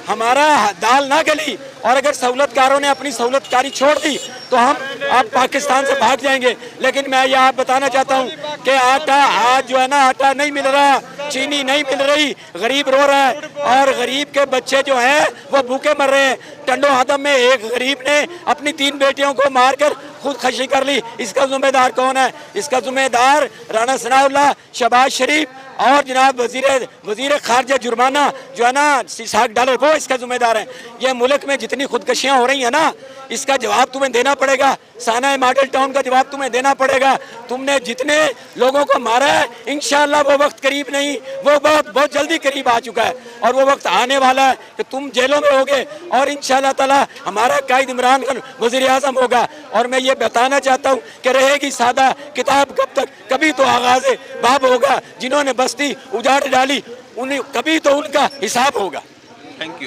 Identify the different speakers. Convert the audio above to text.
Speaker 1: हमारा दाल ना गली और अगर सहूलतकारों ने अपनी सहूलतकारी छोड़ दी तो हम आप पाकिस्तान से भाग जाएंगे। लेकिन मैं यह बताना चाहता हूँ कि आटा आज जो है ना, आटा नहीं मिल रहा, चीनी नहीं मिल रही, गरीब रो रहा है और गरीब के बच्चे जो हैं वो भूखे मर रहे हैं। टंडो आदम में एक गरीब ने अपनी 3 बेटियों को मारकर खुदकुशी कर ली। इसका जिम्मेदार कौन है? इसका जिम्मेदार राणा सनाउल्लाह, शहबाज शरीफ और जनाब वजीर खारजा जुर्माना जो है ना $60 वो इसका जिम्मेदार है। ये मुल्क में जितनी खुदकशियाँ हो रही हैं ना, इसका जवाब तुम्हें देना पड़ेगा। साना मॉडल टाउन का जवाब तुम्हें देना पड़ेगा। तुमने जितने लोगों को मारा है, इंशाल्लाह वो वक्त करीब नहीं, वो बहुत जल्दी करीब आ चुका है और वो वक्त आने वाला है कि तुम जेलों में होगे और इंशाल्लाह ताला हमारा कायद इमरान खान वज़ीर आज़म होगा। और मैं ये बताना चाहता हूँ कि रहेगी सादा किताब कब तक, कभी तो आगाज़ बाब होगा। जिन्होंने बस्ती उजाड़ डाली उन्हें कभी तो उनका हिसाब होगा।
Speaker 2: Thank you.